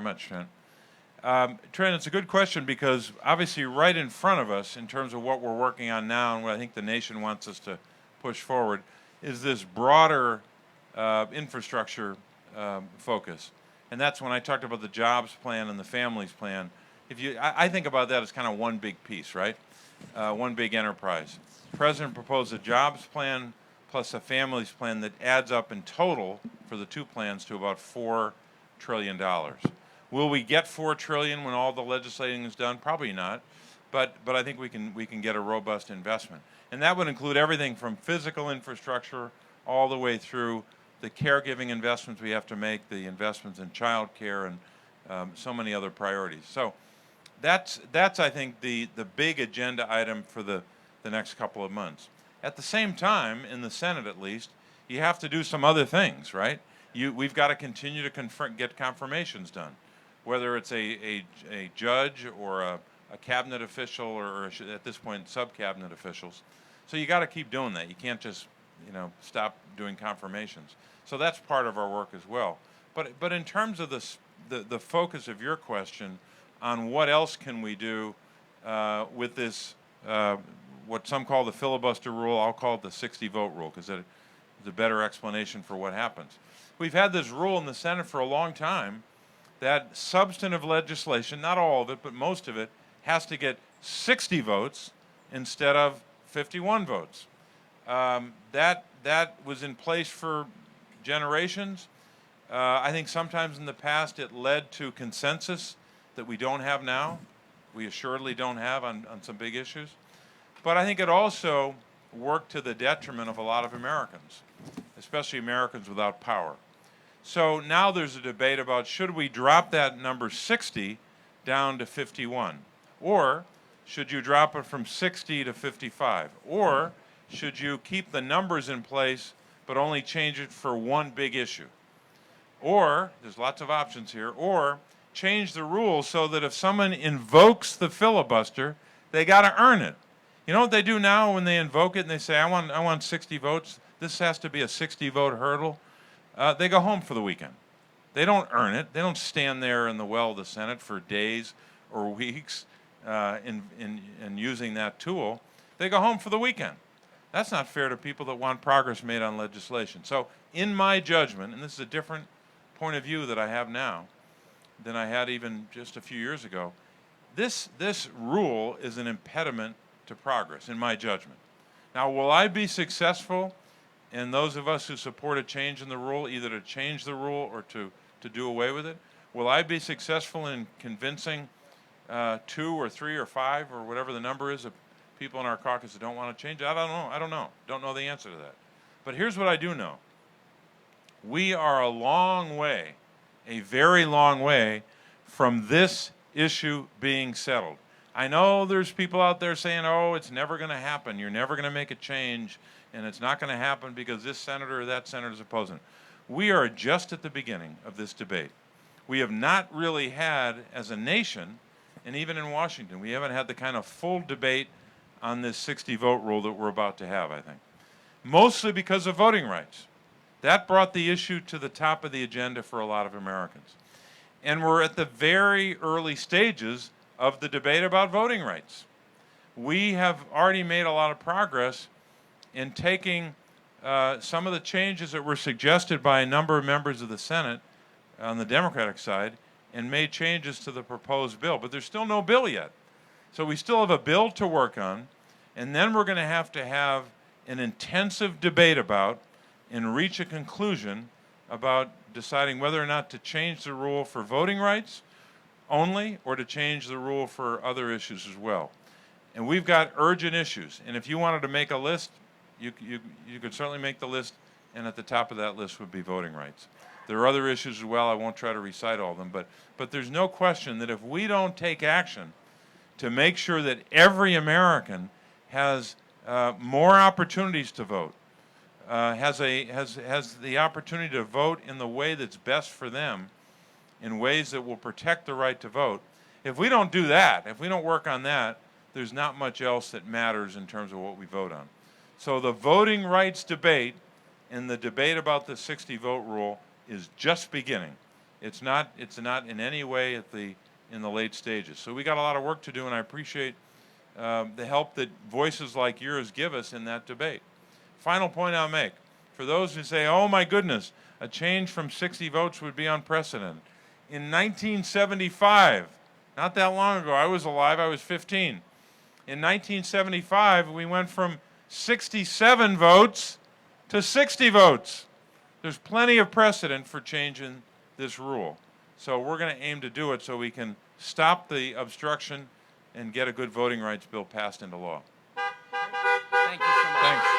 very much, Trent. Trent, it's a good question because obviously right in front of us in terms of what we're working on now and what I think the nation wants us to push forward is this broader infrastructure focus. And that's when I talked about the jobs plan and the families plan. I think about that as kind of one big piece, right? One big enterprise. The President proposed a jobs plan plus a families plan that adds up in total for the two plans to about $4 trillion. Will we get $4 trillion when all the legislating is done? Probably not, but I think we can get a robust investment, and that would include everything from physical infrastructure all the way through the caregiving investments we have to make, the investments in child care, and so many other priorities. So that's I think the big agenda item for the next couple of months. At the same time, in the Senate at least, you have to do some other things, right? We've got to continue to get confirmations done, whether it's a judge or a cabinet official or at this point sub-cabinet officials. So you got to keep doing that. You can't just stop doing confirmations. So that's part of our work as well. But in terms of the focus of your question on what else can we do with this, what some call the filibuster rule, I'll call it the 60-vote rule because it's a better explanation for what happens. We've had this rule in the Senate for a long time that substantive legislation, not all of it, but most of it, has to get 60 votes instead of 51 votes. That was in place for generations. I think sometimes in the past it led to consensus that we don't have now. We assuredly don't have on some big issues. But I think it also worked to the detriment of a lot of Americans, especially Americans without power. So now there's a debate about should we drop that number 60 down to 51? Or should you drop it from 60 to 55? Or should you keep the numbers in place but only change it for one big issue? Or, there's lots of options here, or change the rules so that if someone invokes the filibuster, they got to earn it. You know what they do now when they invoke it and they say, I want 60 votes, this has to be a 60-vote hurdle? They go home for the weekend. They don't earn it. They don't stand there in the well of the Senate for days or weeks in using that tool. They go home for the weekend. That's not fair to people that want progress made on legislation. So in my judgment, and this is a different point of view that I have now than I had even just a few years ago, this rule is an impediment to progress, in my judgment. Now, will I be successful, and those of us who support a change in the rule, either to change the rule or to do away with it, will I be successful in convincing 2 or 3 or 5 or whatever the number is of people in our caucus that don't want to change it? I don't know. Don't know the answer to that. But here's what I do know. We are a long way, a very long way, from this issue being settled. I know there's people out there saying, oh, it's never going to happen. You're never going to make a change, and it's not going to happen because this senator or that senator is opposing. We are just at the beginning of this debate. We have not really had, as a nation, and even in Washington, we haven't had the kind of full debate on this 60-vote rule that we're about to have, I think. Mostly because of voting rights. That brought the issue to the top of the agenda for a lot of Americans. And we're at the very early stages of the debate about voting rights. We have already made a lot of progress in taking some of the changes that were suggested by a number of members of the Senate on the Democratic side and made changes to the proposed bill. But there's still no bill yet. So we still have a bill to work on, and then we're going to have an intensive debate about and reach a conclusion about deciding whether or not to change the rule for voting rights only or to change the rule for other issues as well. And we've got urgent issues. And if you wanted to make a list, you could certainly make the list, and at the top of that list would be voting rights. There are other issues as well. I won't try to recite all of them, but there's no question that if we don't take action to make sure that every American has more opportunities to vote, has the opportunity to vote in the way that's best for them, in ways that will protect the right to vote. If we don't do that, if we don't work on that, there's not much else that matters in terms of what we vote on. So the voting rights debate and the debate about the 60-vote rule is just beginning. It's not in any way in the late stages. So we got a lot of work to do, and I appreciate the help that voices like yours give us in that debate. Final point I'll make. For those who say, oh my goodness, a change from 60 votes would be unprecedented. In 1975, not that long ago, I was alive, I was 15. In 1975, we went from 67 votes to 60 votes. There's plenty of precedent for changing this rule. So we're going to aim to do it so we can stop the obstruction and get a good voting rights bill passed into law. Thank you so much. Thanks.